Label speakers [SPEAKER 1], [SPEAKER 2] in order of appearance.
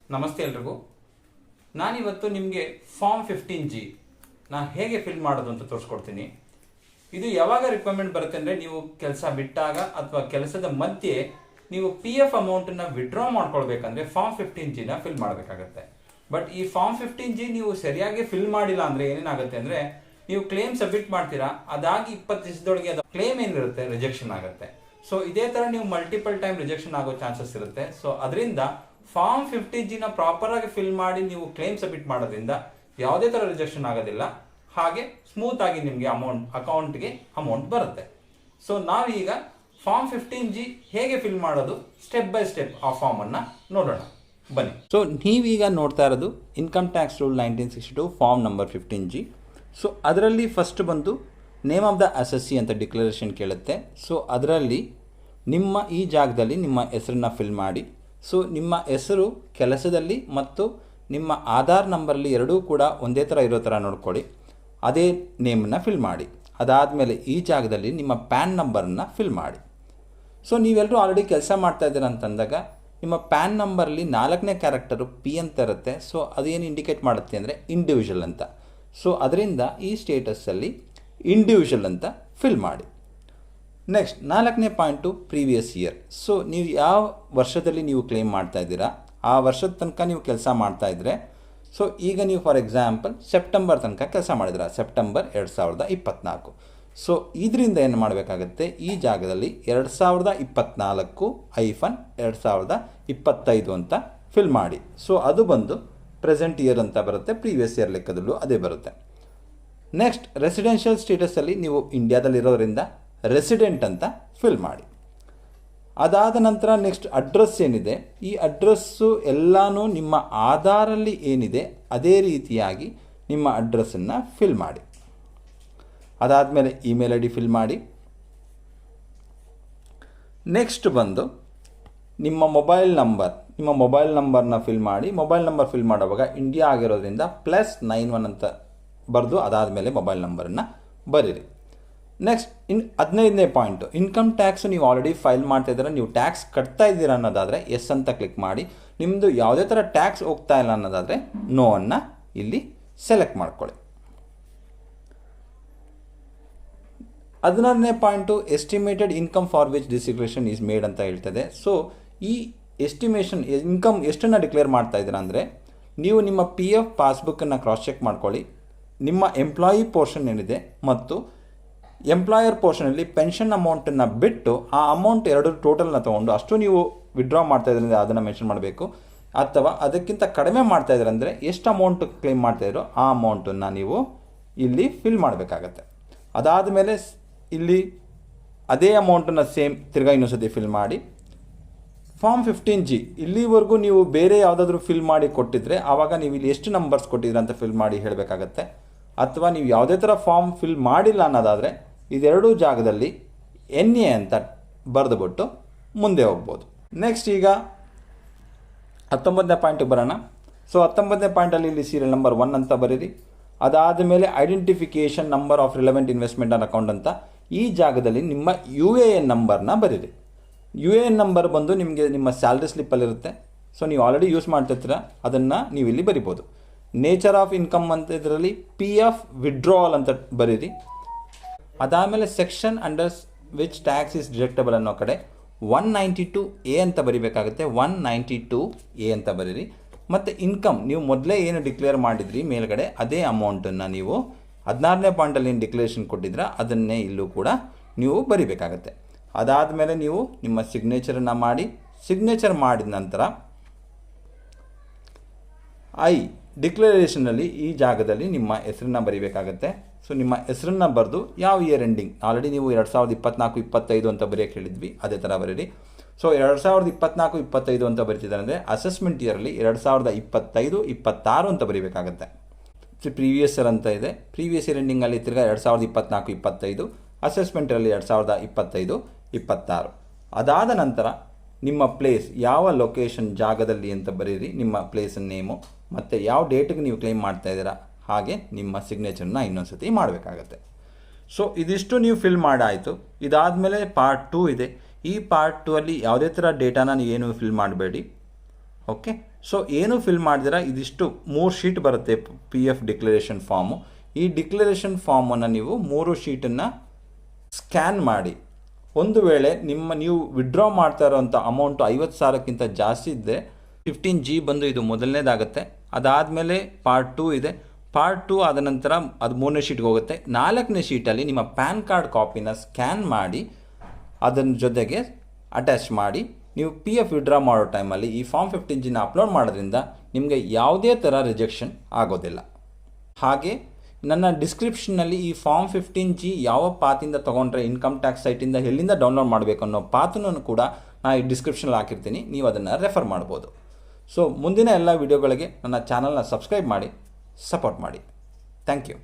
[SPEAKER 1] ನಮಸ್ತೆ ಎಲ್ರಿಗೂ. ನಾನಿವತ್ತು ನಿಮಗೆ ಫಾರ್ಮ್ 15G ಹೇಗೆ ಫಿಲ್ ಮಾಡೋದು ಅಂತ ತೋರಿಸ್ಕೊಡ್ತೀನಿ. ಇದು ಯಾವಾಗ ರಿಕ್ವೈರ್ಮೆಂಟ್ ಬರುತ್ತೆ ಅಂದರೆ, ನೀವು ಕೆಲಸ ಬಿಟ್ಟಾಗ ಅಥವಾ ಕೆಲಸದ ಮಧ್ಯೆ ನೀವು PF ಅಮೌಂಟನ್ನು ವಿಡ್ರಾ ಮಾಡ್ಕೊಳ್ಬೇಕಂದ್ರೆ ಫಾರ್ಮ್ 15G ಫಿಲ್ ಮಾಡಬೇಕಾಗತ್ತೆ. ಬಟ್ ಈ ಫಾರ್ಮ್ 15G ನೀವು ಸರಿಯಾಗಿ ಫಿಲ್ ಮಾಡಿಲ್ಲ ಅಂದರೆ ಏನೇನಾಗುತ್ತೆ ಅಂದರೆ, ನೀವು ಕ್ಲೇಮ್ ಸಬ್ಮಿಟ್ ಮಾಡ್ತೀರಾ, ಅದಾಗಿ 20 ದಿವಸದೊಳಗೆ ಅದು ಕ್ಲೇಮ್ ಏನಿರುತ್ತೆ ರಿಜೆಕ್ಷನ್ ಆಗುತ್ತೆ. ಸೊ ಇದೇ ಥರ ನೀವು ಮಲ್ಟಿಪಲ್ ಟೈಮ್ ರಿಜೆಕ್ಷನ್ ಆಗೋ ಚಾನ್ಸಸ್ ಇರುತ್ತೆ. ಸೊ ಅದರಿಂದ ಫಾರ್ಮ್ 15G ಪ್ರಾಪರ್ ಆಗಿ ಫಿಲ್ ಮಾಡಿ ನೀವು ಕ್ಲೇಮ್ ಸಬ್ಮಿಟ್ ಮಾಡೋದ್ರಿಂದ ಯಾವುದೇ ತರ ರಿಜೆಕ್ಷನ್ ಆಗೋದಿಲ್ಲ, ಹಾಗೆ ಸ್ಮೂತ್ ಆಗಿ ನಿಮಗೆ ಅಕೌಂಟ್ಗೆ ಅಮೌಂಟ್ ಬರುತ್ತೆ. ಸೊ ನಾವೀಗ ಫಾರ್ಮ್ 15G ಹೇಗೆ ಫಿಲ್ ಮಾಡೋದು ಸ್ಟೆಪ್ ಬೈ ಸ್ಟೆಪ್ ಆ ಫಾರ್ಮ್ ಅನ್ನ ನೋಡೋಣ, ಬನ್ನಿ. ಸೊ ನೀವೀಗ ನೋಡ್ತಾ ಇರೋದು income tax rule 1962 form number 15G. So ಅದರಲ್ಲಿ ಫಸ್ಟ್ ಬಂದು ನೇಮ್ ಆಫ್ ದ ಅಸೆಸ್ಸಿ ಅಂತ ಡಿಕ್ಲರೇಷನ್ ಕೇಳುತ್ತೆ. ಸೊ ಅದರಲ್ಲಿ ನಿಮ್ಮ ಈ ಜಾಗದಲ್ಲಿ ನಿಮ್ಮ ಹೆಸರನ್ನ ಫಿಲ್ ಮಾಡಿ. ಸೊ ನಿಮ್ಮ ಹೆಸರು ಕೆಲಸದಲ್ಲಿ ಮತ್ತು ನಿಮ್ಮ ಆಧಾರ್ ನಂಬರಲ್ಲಿ ಎರಡೂ ಕೂಡ ಒಂದೇ ಥರ ಇರೋ ಥರ ನೋಡ್ಕೊಳ್ಳಿ, ಅದೇ ನೇಮನ್ನು ಫಿಲ್ ಮಾಡಿ. ಅದಾದಮೇಲೆ ಈ ಜಾಗದಲ್ಲಿ ನಿಮ್ಮ ಪ್ಯಾನ್ ನಂಬರನ್ನು ಫಿಲ್ ಮಾಡಿ. ಸೊ ನೀವೆಲ್ಲರೂ ಆಲ್ರೆಡಿ ಕೆಲಸ ಮಾಡ್ತಾ ಇದ್ದೀರ ಅಂತಂದಾಗ ನಿಮ್ಮ ಪ್ಯಾನ್ ನಂಬರಲ್ಲಿ 4ನೇ ಕ್ಯಾರೆಕ್ಟರು P ಅಂತ ಇರುತ್ತೆ. ಸೊ ಅದೇನು ಇಂಡಿಕೇಟ್ ಮಾಡುತ್ತೆ ಅಂದರೆ ಇಂಡಿವಿಜುವಲ್ ಅಂತ. ಸೊ ಅದರಿಂದ ಈ ಸ್ಟೇಟಸ್ಸಲ್ಲಿ ಇಂಡಿವಿಜುವಲ್ ಅಂತ ಫಿಲ್ ಮಾಡಿ. ನೆಕ್ಸ್ಟ್ 4ನೇ ಪಾಯಿಂಟು ಪ್ರೀವಿಯಸ್ ಇಯರ್. ಸೊ ನೀವು ಯಾವ ವರ್ಷದಲ್ಲಿ ನೀವು ಕ್ಲೇಮ್ ಮಾಡ್ತಾ ಇದ್ದೀರಾ ಆ ವರ್ಷದ ತನಕ ನೀವು ಕೆಲಸ ಮಾಡ್ತಾ ಇದ್ದರೆ, ಸೊ ಈಗ ನೀವು ಫಾರ್ ಎಕ್ಸಾಂಪಲ್ ಸೆಪ್ಟೆಂಬರ್ ತನಕ ಕೆಲಸ ಮಾಡಿದ್ರ, ಸೆಪ್ಟೆಂಬರ್ 2024. ಸೊ ಇದರಿಂದ ಏನು ಮಾಡಬೇಕಾಗತ್ತೆ, ಈ ಜಾಗದಲ್ಲಿ 2024-2025 ಅಂತ ಫಿಲ್ ಮಾಡಿ. ಸೊ ಅದು ಬಂದು ಪ್ರೆಸೆಂಟ್ ಇಯರ್ ಅಂತ ಬರುತ್ತೆ, ಪ್ರೀವಿಯಸ್ ಇಯರ್ ಲೆಕ್ಕದಲ್ಲೂ ಅದೇ ಬರುತ್ತೆ. ನೆಕ್ಸ್ಟ್ ರೆಸಿಡೆನ್ಷಿಯಲ್ ಸ್ಟೇಟಸಲ್ಲಿ ನೀವು ಇಂಡಿಯಾದಲ್ಲಿರೋದ್ರಿಂದ ರೆಸಿಡೆಂಟ್ ಅಂತ ಫಿಲ್ ಮಾಡಿ. ಅದಾದ ನಂತರ ನೆಕ್ಸ್ಟ್ ಅಡ್ರೆಸ್ ಏನಿದೆ, ಈ ಅಡ್ರೆಸ್ಸು ಎಲ್ಲನೂ ನಿಮ್ಮ ಆಧಾರಲ್ಲಿ ಏನಿದೆ ಅದೇ ರೀತಿಯಾಗಿ ನಿಮ್ಮ ಅಡ್ರೆಸ್ಸನ್ನು ಫಿಲ್ ಮಾಡಿ. ಅದಾದಮೇಲೆ ಇಮೇಲ್ ID ಫಿಲ್ ಮಾಡಿ. ನೆಕ್ಸ್ಟ್ ಬಂದು ನಿಮ್ಮ ಮೊಬೈಲ್ ನಂಬರ್ನ ಫಿಲ್ ಮಾಡಿ. ಮೊಬೈಲ್ ನಂಬರ್ ಫಿಲ್ ಮಾಡುವಾಗ ಇಂಡಿಯಾ ಆಗಿರೋದ್ರಿಂದ +91 ಅಂತ ಬರೆದು ಅದಾದಮೇಲೆ ಮೊಬೈಲ್ ನಂಬರನ್ನು ಬರೀರಿ. ನೆಕ್ಸ್ಟ್ 15ನೇ ಪಾಯಿಂಟು ಇನ್ಕಮ್ ಟ್ಯಾಕ್ಸು ನೀವು ಆಲ್ರೆಡಿ ಫೈಲ್ ಮಾಡ್ತಾ ಇದ್ದೀರಾ, ನೀವು ಟ್ಯಾಕ್ಸ್ ಕಟ್ತಾ ಇದ್ದೀರಾ ಅನ್ನೋದಾದರೆ ಎಸ್ ಅಂತ ಕ್ಲಿಕ್ ಮಾಡಿ. ನಿಮ್ಮದು ಯಾವುದೇ ಥರ ಟ್ಯಾಕ್ಸ್ ಹೋಗ್ತಾ ಇಲ್ಲ ಅನ್ನೋದಾದರೆ ನೋ ಅನ್ನು ಇಲ್ಲಿ ಸೆಲೆಕ್ಟ್ ಮಾಡ್ಕೊಳ್ಳಿ. 16ನೇ point estimated income for which declaration is made ಅಂತ ಹೇಳ್ತದೆ. ಸೊ ಈ ಎಸ್ಟಿಮೇಷನ್ ಇನ್ಕಮ್ ಎಷ್ಟನ್ನು ಡಿಕ್ಲೇರ್ ಮಾಡ್ತಾ ಇದ್ದೀರಾ ಅಂದರೆ, ನೀವು ನಿಮ್ಮ PF ಪಾಸ್ಬುಕ್ಕನ್ನು ಕ್ರಾಸ್ ಚೆಕ್ ಮಾಡ್ಕೊಳ್ಳಿ. ನಿಮ್ಮ ಎಂಪ್ಲಾಯಿ ಪೋರ್ಷನ್ ಏನಿದೆ ಮತ್ತು ಎಂಪ್ಲಾಯರ್ ಪೋರ್ಷನಲ್ಲಿ ಪೆನ್ಷನ್ ಅಮೌಂಟನ್ನು ಬಿಟ್ಟು ಆ ಅಮೌಂಟ್ ಎರಡು ಟೋಟಲ್ನ ತೊಗೊಂಡು ಅಷ್ಟು ನೀವು ವಿಡ್ರಾ ಮಾಡ್ತಾ ಇದ್ದರೆ ಅದನ್ನು ಮೆನ್ಷನ್ ಮಾಡಬೇಕು. ಅಥವಾ ಅದಕ್ಕಿಂತ ಕಡಿಮೆ ಮಾಡ್ತಾ ಇದ್ದೀರ ಅಂದರೆ ಎಷ್ಟು ಅಮೌಂಟ್ ಕ್ಲೇಮ್ ಮಾಡ್ತಾಯಿದ್ರೋ ಆ ಅಮೌಂಟನ್ನು ನೀವು ಇಲ್ಲಿ ಫಿಲ್ ಮಾಡಬೇಕಾಗತ್ತೆ. ಅದಾದಮೇಲೆ ಇಲ್ಲಿ ಅದೇ ಅಮೌಂಟನ್ನು ಸೇಮ್ ತಿರ್ಗಾ ಇನ್ನೊಂದ್ಸತಿ ಫಿಲ್ ಮಾಡಿ. ಫಾರ್ಮ್ 15G ಇಲ್ಲಿವರೆಗೂ ನೀವು ಬೇರೆ ಯಾವುದಾದ್ರೂ ಫಿಲ್ ಮಾಡಿ ಕೊಟ್ಟಿದ್ರೆ ಆವಾಗ ನೀವು ಇಲ್ಲಿ ಎಷ್ಟು ನಂಬರ್ಸ್ ಕೊಟ್ಟಿದ್ರೆ ಅಂತ ಫಿಲ್ ಮಾಡಿ ಹೇಳಬೇಕಾಗತ್ತೆ. ಅಥವಾ ನೀವು ಯಾವುದೇ ಥರ ಫಾರ್ಮ್ ಫಿಲ್ ಮಾಡಿಲ್ಲ ಅನ್ನೋದಾದರೆ ಇದೆರಡೂ ಜಾಗದಲ್ಲಿ NA ಅಂತ ಬರೆದುಬಿಟ್ಟು ಮುಂದೆ ಹೋಗ್ಬೋದು. ನೆಕ್ಸ್ಟ್ ಈಗ 19ನೇ ಪಾಯಿಂಟಿಗೆ ಬರೋಣ. ಸೊ 19ನೇ ಪಾಯಿಂಟಲ್ಲಿ ಇಲ್ಲಿ ಸೀರಿಯಲ್ ನಂಬರ್ 1 ಅಂತ ಬರೀರಿ. ಅದಾದಮೇಲೆ identification number of relevant investment on account ಅಂತ ಈ ಜಾಗದಲ್ಲಿ ನಿಮ್ಮ UAN ನಂಬರ್ನ ಬರೀರಿ. UAN ನಂಬರ್ ಬಂದು ನಿಮಗೆ ನಿಮ್ಮ ಸ್ಯಾಲ್ರಿ ಸ್ಲಿಪ್ಪಲ್ಲಿರುತ್ತೆ. ಸೊ ನೀವು ಆಲ್ರೆಡಿ ಯೂಸ್ ಮಾಡ್ತಿರ್ತೀರ, ಅದನ್ನು ನೀವು ಇಲ್ಲಿ ಬರಿಬೋದು. ನೇಚರ್ ಆಫ್ ಇನ್ಕಮ್ ಅಂತ ಇದರಲ್ಲಿ PF ವಿಡ್ರಾವಲ್ ಅಂತ ಬರೀರಿ. ಅದಾದಮೇಲೆ section under which tax is deductible ಅನ್ನೋ ಕಡೆ 192A ಅಂತ ಬರಿಬೇಕಾಗುತ್ತೆ, 192A ಅಂತ ಬರೀರಿ. ಮತ್ತು ಇನ್ಕಮ್ ನೀವು ಮೊದಲೇ ಏನು ಡಿಕ್ಲೇರ್ ಮಾಡಿದ್ರಿ ಮೇಲ್ಗಡೆ ಅದೇ ಅಮೌಂಟನ್ನು ನೀವು 16ನೇ ಪಾಯಿಂಟಲ್ಲಿ ಏನು ಡಿಕ್ಲೇರೇಷನ್ ಕೊಟ್ಟಿದ್ರ ಅದನ್ನೇ ಇಲ್ಲೂ ಕೂಡ ನೀವು ಬರಿಬೇಕಾಗತ್ತೆ. ಅದಾದಮೇಲೆ ನೀವು ನಿಮ್ಮ ಸಿಗ್ನೇಚರನ್ನು ಮಾಡಿ. ಸಿಗ್ನೇಚರ್ ಮಾಡಿದ ನಂತರ ಡಿಕ್ಲರೇಷನಲ್ಲಿ ಈ ಜಾಗದಲ್ಲಿ ನಿಮ್ಮ ಹೆಸರನ್ನ ಬರೀಬೇಕಾಗತ್ತೆ. ಸೊ ನಿಮ್ಮ ಹೆಸರನ್ನ ಬರೆದು ಯಾವ ಇಯರ್ ಎಂಡಿಂಗ್, ಆಲ್ರೆಡಿ ನೀವು 2024-25 ಅಂತ ಬರೆಯೋಕ್ಕೆ ಹೇಳಿದ್ವಿ, ಅದೇ ಥರ ಬರೀರಿ. ಸೊ 2024-25 ಅಂತ ಬರೀತಿದ್ದಾರೆ ಅಂದರೆ ಅಸೆಸ್ಮೆಂಟ್ ಇಯರಲ್ಲಿ 2025-26 ಅಂತ ಬರೀಬೇಕಾಗತ್ತೆ. ಪ್ರೀವಿಯಸ್ ಇಯರ್ ಅಂತ ಇದೆ, ಪ್ರೀವಿಯಸ್ ಇಯರ್ ಎಂಡಿಂಗಲ್ಲಿ ತಿರ್ಗಾ 2024-25, ಅಸೆಸ್ಮೆಂಟಲ್ಲಿ 2025-26. ಅದಾದ ನಂತರ ನಿಮ್ಮ ಪ್ಲೇಸ್ ಯಾವ ಲೊಕೇಶನ್ ಜಾಗದಲ್ಲಿ ಅಂತ ಬರೀರಿ, ನಿಮ್ಮ ಪ್ಲೇಸನ್ನ ನೇಮು ಮತ್ತು ಯಾವ ಡೇಟಿಗೆ ನೀವು ಕ್ಲೇಮ್ ಮಾಡ್ತಾ ಇದ್ದೀರಾ ಹಾಗೆ ನಿಮ್ಮ ಸಿಗ್ನೇಚರ್ನ ಇನ್ನೊಂದ್ಸತಿ ಮಾಡಬೇಕಾಗತ್ತೆ. ಸೊ ಇದಿಷ್ಟು ನೀವು ಫಿಲ್ ಮಾಡಾಯಿತು. ಇದಾದಮೇಲೆ ಪಾರ್ಟ್ 2 ಇದೆ. ಈ ಪಾರ್ಟ್ 2 ಅಲ್ಲಿ ಯಾವುದೇ ಥರ ಡೇಟಾನ ಏನು ಫಿಲ್ ಮಾಡಬೇಡಿ. ಓಕೆ, ಸೊ ಏನು ಫಿಲ್ ಮಾಡಿದಿರ ಇದಿಷ್ಟು 3 ಶೀಟ್ ಬರುತ್ತೆ PF ಡಿಕ್ಲರೇಷನ್ ಫಾರ್ಮು. ಈ ಡಿಕ್ಲರೇಷನ್ ಫಾರ್ಮನ್ನು ನೀವು 3 ಶೀಟನ್ನು ಸ್ಕ್ಯಾನ್ ಮಾಡಿ, ಒಂದು ವೇಳೆ ನೀವು ವಿಡ್ರಾ ಮಾಡ್ತಾ ಇರೋವಂಥ ಅಮೌಂಟು 50,000ಕ್ಕಿಂತ ಜಾಸ್ತಿ ಇದ್ದರೆ 15G ಬಂದು ಇದು ಮೊದಲನೇದಾಗುತ್ತೆ. ಅದಾದಮೇಲೆ ಪಾರ್ಟ್ 2 ಇದೆ. ಪಾರ್ಟ್ 2 ಆದ ನಂತರ ಅದು 3ನೇ ಶೀಟ್ಗೆ ಹೋಗುತ್ತೆ. 4ನೇ ಶೀಟಲ್ಲಿ ನಿಮ್ಮ ಪ್ಯಾನ್ ಕಾರ್ಡ್ ಕಾಪಿನ ಸ್ಕ್ಯಾನ್ ಮಾಡಿ ಅದನ್ನ ಜೊತೆಗೆ ಅಟ್ಯಾಚ್ ಮಾಡಿ ನೀವು PF ವಿಡ್ರಾ ಮಾಡೋ ಟೈಮಲ್ಲಿ ಈ ಫಾರ್ಮ್ 15Gನ ಅಪ್ಲೋಡ್ ಮಾಡೋದ್ರಿಂದ ನಿಮಗೆ ಯಾವುದೇ ಥರ ರಿಜೆಕ್ಷನ್ ಆಗೋದಿಲ್ಲ. ಹಾಗೆ ನನ್ನ ಡಿಸ್ಕ್ರಿಪ್ಷನ್ನಲ್ಲಿ ಈ ಫಾರ್ಮ್ 15G ಯಾವ ಪಾತಿಂದ ತೊಗೊಂಡ್ರೆ ಇನ್ಕಮ್ ಟ್ಯಾಕ್ಸ್ ಸೈಟಿಂದ ಎಲ್ಲಿಂದ ಡೌನ್ಲೋಡ್ ಮಾಡಬೇಕು ಅನ್ನೋ ಪಾತನ್ನು ಕೂಡ ನಾನು ಈ ಡಿಸ್ಕ್ರಿಪ್ಷನಲ್ಲಿ ಹಾಕಿರ್ತೀನಿ, ನೀವು ಅದನ್ನು ರೆಫರ್ ಮಾಡ್ಬೋದು. ಸೊ ಮುಂದಿನ ಎಲ್ಲ ವಿಡಿಯೋಗಳಿಗೆ ನನ್ನ ಚಾನಲ್ನ ಸಬ್ಸ್ಕ್ರೈಬ್ ಮಾಡಿ, ಸಪೋರ್ಟ್ ಮಾಡಿ. Thank you.